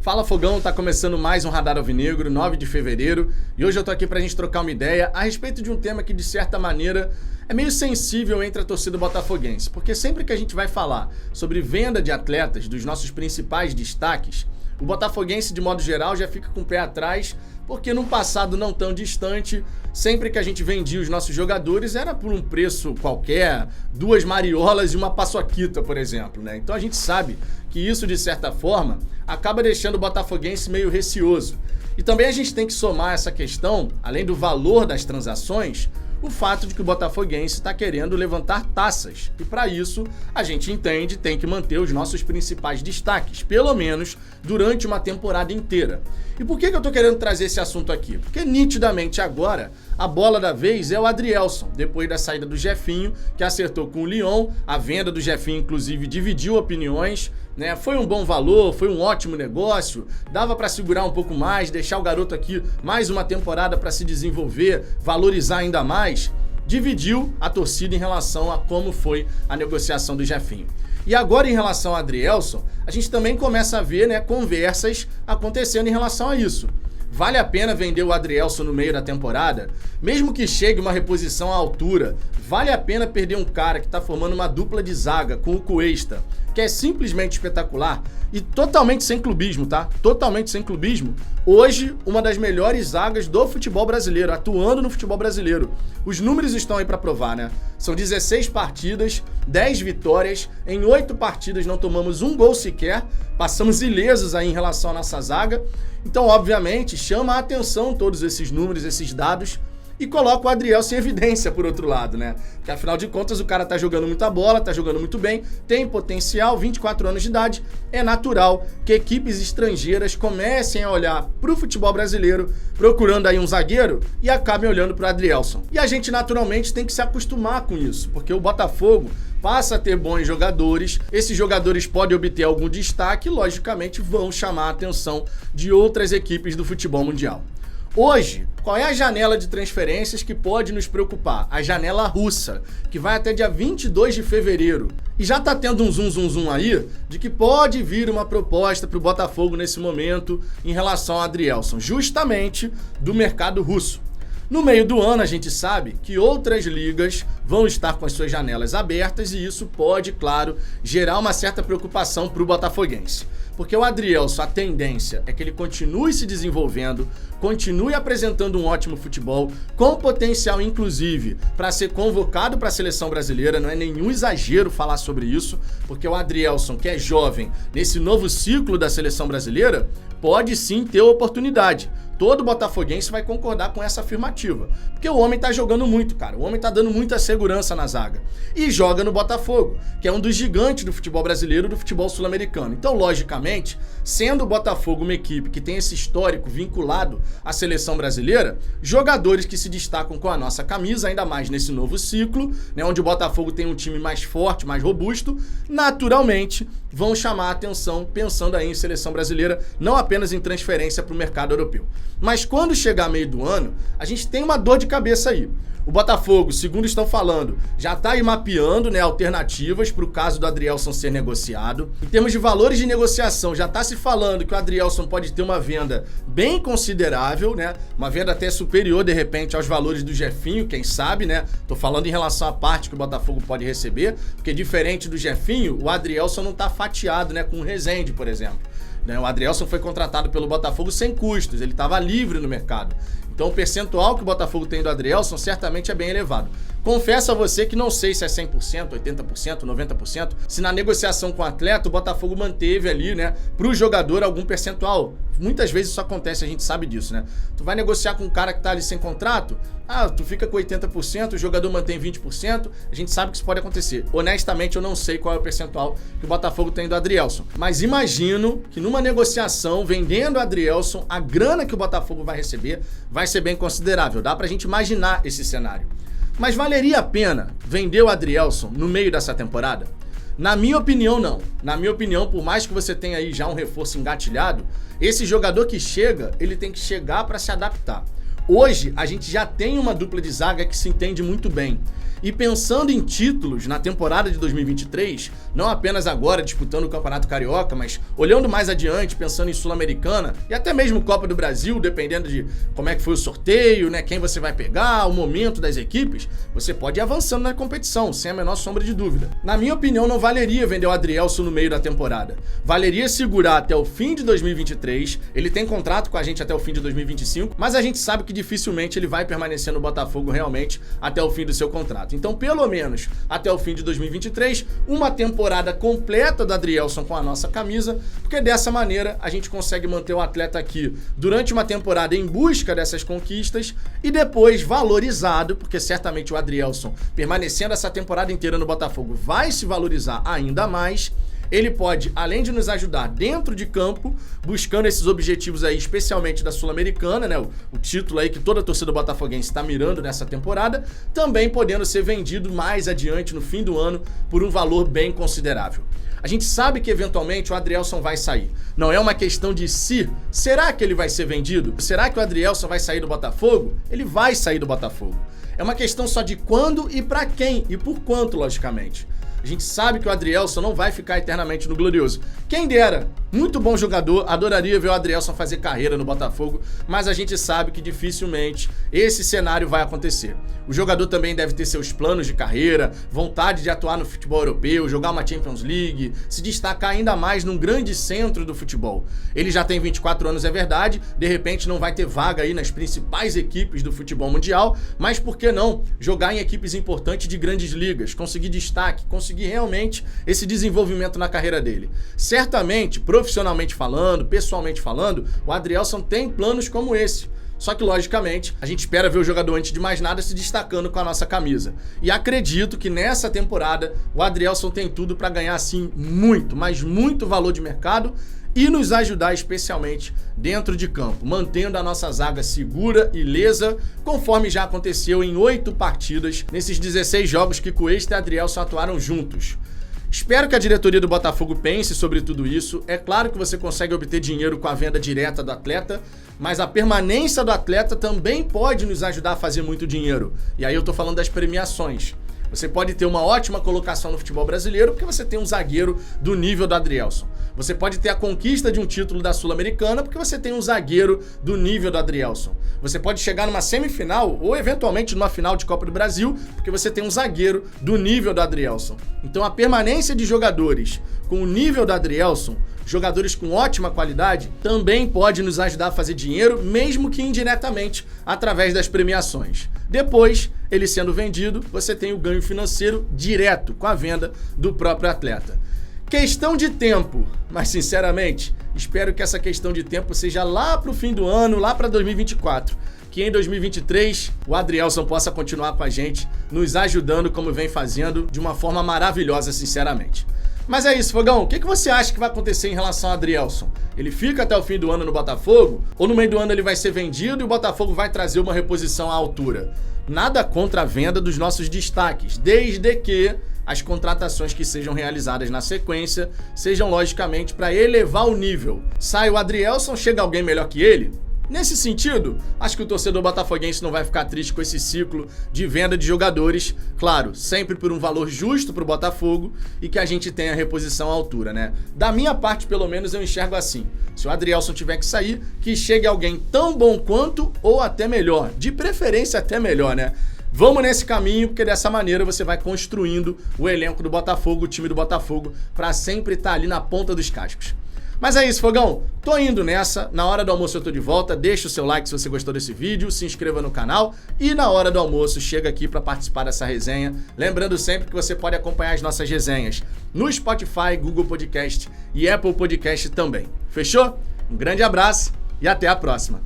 Fala Fogão, tá começando mais um Radar Alvinegro, 9 de fevereiro, e hoje eu tô aqui pra gente trocar uma ideia a respeito de um tema que de certa maneira é meio sensível entre a torcida botafoguense, porque sempre que a gente vai falar sobre venda de atletas, dos nossos principais destaques, o botafoguense de modo geral já fica com o pé atrás, porque num passado não tão distante, sempre que a gente vendia os nossos jogadores era por um preço qualquer, 2 mariolas e uma paçoquita, por exemplo, né? Então a gente sabe que isso, de certa forma, acaba deixando o botafoguense meio receoso. E também a gente tem que somar essa questão, além do valor das transações, o fato de que o botafoguense está querendo levantar taças. E para isso, a gente entende, tem que manter os nossos principais destaques, pelo menos durante uma temporada inteira. E por que eu tô querendo trazer esse assunto aqui? Porque nitidamente agora, a bola da vez é o Adrielson, depois da saída do Jefinho, que acertou com o Lyon. A venda do Jefinho, inclusive, dividiu opiniões, né? Foi um bom valor, foi um ótimo negócio, dava para segurar um pouco mais, deixar o garoto aqui mais uma temporada para se desenvolver, valorizar ainda mais. Dividiu a torcida em relação a como foi a negociação do Jefinho. E agora, em relação a Adrielson, a gente também começa a ver, né, conversas acontecendo em relação a isso. Vale a pena vender o Adrielson no meio da temporada? Mesmo que chegue uma reposição à altura, vale a pena perder um cara que está formando uma dupla de zaga com o Cuesta, que é simplesmente espetacular e totalmente sem clubismo, tá? Totalmente sem clubismo. Hoje, uma das melhores zagas do futebol brasileiro, atuando no futebol brasileiro. Os números estão aí para provar, né? São 16 partidas, 10 vitórias, em 8 partidas não tomamos um gol sequer, passamos ilesos aí em relação à nossa zaga. Então, obviamente, chama a atenção todos esses números, esses dados, e coloca o Adrielson em evidência, por outro lado, né? Porque, afinal de contas, o cara tá jogando muita bola, tá jogando muito bem, tem potencial, 24 anos de idade. É natural que equipes estrangeiras comecem a olhar pro futebol brasileiro, procurando aí um zagueiro, e acabem olhando pro Adrielson. E a gente, naturalmente, tem que se acostumar com isso, porque o Botafogo passa a ter bons jogadores, esses jogadores podem obter algum destaque e, logicamente, vão chamar a atenção de outras equipes do futebol mundial. Hoje, qual é a janela de transferências que pode nos preocupar? A janela russa, que vai até dia 22 de fevereiro. E já tá tendo um zum aí de que pode vir uma proposta pro Botafogo nesse momento em relação ao Adrielson, justamente do mercado russo. No meio do ano, a gente sabe que outras ligas vão estar com as suas janelas abertas e isso pode, claro, gerar uma certa preocupação para o botafoguense. Porque o Adrielson, a tendência é que ele continue se desenvolvendo, continue apresentando um ótimo futebol, com potencial, inclusive, para ser convocado para a seleção brasileira. Não é nenhum exagero falar sobre isso, porque o Adrielson, que é jovem, nesse novo ciclo da seleção brasileira, pode sim ter oportunidade. Todo botafoguense vai concordar com essa afirmativa. Porque o homem tá jogando muito, cara. O homem tá dando muita segurança na zaga. E joga no Botafogo, que é um dos gigantes do futebol brasileiro e do futebol sul-americano. Então, logicamente, sendo o Botafogo uma equipe que tem esse histórico vinculado à seleção brasileira, jogadores que se destacam com a nossa camisa, ainda mais nesse novo ciclo, né, onde o Botafogo tem um time mais forte, mais robusto, naturalmente vão chamar a atenção pensando aí em seleção brasileira, não apenas em transferência para o mercado europeu. Mas quando chegar meio do ano, a gente tem uma dor de cabeça aí. O Botafogo, segundo estão falando, já está aí mapeando, né, alternativas para o caso do Adrielson ser negociado. Em termos de valores de negociação, já está se falando que o Adrielson pode ter uma venda bem considerável, né? Uma venda até superior, de repente, aos valores do Jefinho, quem sabe, né? Tô falando em relação à parte que o Botafogo pode receber, porque diferente do Jefinho, o Adrielson não está fatiado, né, com o Rezende, por exemplo. O Adrielson foi contratado pelo Botafogo sem custos, ele estava livre no mercado. Então o percentual que o Botafogo tem do Adrielson certamente é bem elevado. Confesso a você que não sei se é 100%, 80%, 90%, se na negociação com o atleta o Botafogo manteve ali, né, pro jogador algum percentual. Muitas vezes isso acontece, a gente sabe disso, né? Tu vai negociar com um cara que tá ali sem contrato, tu fica com 80%, o jogador mantém 20%, a gente sabe que isso pode acontecer. Honestamente, eu não sei qual é o percentual que o Botafogo tem do Adrielson, mas imagino que numa negociação, vendendo o Adrielson, a grana que o Botafogo vai receber vai ser bem considerável. Dá pra gente imaginar esse cenário. Mas valeria a pena vender o Adrielson no meio dessa temporada? Na minha opinião, não. Na minha opinião, por mais que você tenha aí já um reforço engatilhado, esse jogador que chega, ele tem que chegar para se adaptar. Hoje, a gente já tem uma dupla de zaga que se entende muito bem. E pensando em títulos na temporada de 2023, não apenas agora disputando o Campeonato Carioca, mas olhando mais adiante, pensando em Sul-Americana e até mesmo Copa do Brasil, dependendo de como é que foi o sorteio, né, quem você vai pegar, o momento das equipes, você pode ir avançando na competição, sem a menor sombra de dúvida. Na minha opinião, não valeria vender o Adrielson no meio da temporada. Valeria segurar até o fim de 2023, ele tem contrato com a gente até o fim de 2025, mas a gente sabe que dificilmente ele vai permanecer no Botafogo realmente até o fim do seu contrato. Então, pelo menos até o fim de 2023, uma temporada completa do Adrielson com a nossa camisa, porque dessa maneira a gente consegue manter o atleta aqui durante uma temporada em busca dessas conquistas e depois valorizado, porque certamente o Adrielson, permanecendo essa temporada inteira no Botafogo, vai se valorizar ainda mais. Ele pode, além de nos ajudar dentro de campo, buscando esses objetivos aí, especialmente da Sul-Americana, né? O título aí que toda a torcida botafoguense está mirando nessa temporada, também podendo ser vendido mais adiante no fim do ano por um valor bem considerável. A gente sabe que eventualmente o Adrielson vai sair. Não é uma questão de se. Será que ele vai ser vendido? Será que o Adrielson vai sair do Botafogo? Ele vai sair do Botafogo. É uma questão só de quando e para quem e por quanto, logicamente. A gente sabe que o Adrielson não vai ficar eternamente no Glorioso. Quem dera, muito bom jogador, adoraria ver o Adrielson fazer carreira no Botafogo, mas a gente sabe que dificilmente esse cenário vai acontecer. O jogador também deve ter seus planos de carreira, vontade de atuar no futebol europeu, jogar uma Champions League, se destacar ainda mais num grande centro do futebol. Ele já tem 24 anos, é verdade, de repente não vai ter vaga aí nas principais equipes do futebol mundial, mas por que não jogar em equipes importantes de grandes ligas, conseguir destaque, conseguir realmente esse desenvolvimento na carreira dele. Certamente, profissionalmente falando, pessoalmente falando, o Adrielson tem planos como esse. Só que, logicamente, a gente espera ver o jogador, antes de mais nada, se destacando com a nossa camisa. E acredito que nessa temporada o Adrielson tem tudo para ganhar, assim, muito, mas muito valor de mercado e nos ajudar especialmente dentro de campo, mantendo a nossa zaga segura e lesa, conforme já aconteceu em 8 partidas nesses 16 jogos que Cuesta e Adrielson atuaram juntos. Espero que a diretoria do Botafogo pense sobre tudo isso. É claro que você consegue obter dinheiro com a venda direta do atleta, mas a permanência do atleta também pode nos ajudar a fazer muito dinheiro. E aí eu tô falando das premiações. Você pode ter uma ótima colocação no futebol brasileiro porque você tem um zagueiro do nível do Adrielson. Você pode ter a conquista de um título da Sul-Americana porque você tem um zagueiro do nível do Adrielson. Você pode chegar numa semifinal ou eventualmente numa final de Copa do Brasil porque você tem um zagueiro do nível do Adrielson. Então a permanência de jogadores com o nível do Adrielson, jogadores com ótima qualidade, também pode nos ajudar a fazer dinheiro, mesmo que indiretamente, através das premiações. Depois, ele sendo vendido, você tem o ganho financeiro direto com a venda do próprio atleta. Questão de tempo, mas sinceramente, espero que essa questão de tempo seja lá para o fim do ano, lá para 2024. Que em 2023 o Adrielson possa continuar com a gente, nos ajudando como vem fazendo, de uma forma maravilhosa, sinceramente. Mas é isso, Fogão. O que você acha que vai acontecer em relação ao Adrielson? Ele fica até o fim do ano no Botafogo? Ou no meio do ano ele vai ser vendido e o Botafogo vai trazer uma reposição à altura? Nada contra a venda dos nossos destaques, desde que as contratações que sejam realizadas na sequência sejam logicamente para elevar o nível. Sai o Adrielson, chega alguém melhor que ele? Nesse sentido, acho que o torcedor botafoguense não vai ficar triste com esse ciclo de venda de jogadores, claro, sempre por um valor justo para o Botafogo e que a gente tenha reposição à altura, né? Da minha parte, pelo menos, eu enxergo assim. Se o Adrielson tiver que sair, que chegue alguém tão bom quanto ou até melhor, de preferência até melhor, né? Vamos nesse caminho, porque dessa maneira você vai construindo o elenco do Botafogo, o time do Botafogo, para sempre estar ali na ponta dos cascos. Mas é isso, Fogão. Tô indo nessa. Na hora do almoço eu tô de volta. Deixa o seu like se você gostou desse vídeo, se inscreva no canal e na hora do almoço chega aqui para participar dessa resenha. Lembrando sempre que você pode acompanhar as nossas resenhas no Spotify, Google Podcast e Apple Podcast também. Fechou? Um grande abraço e até a próxima.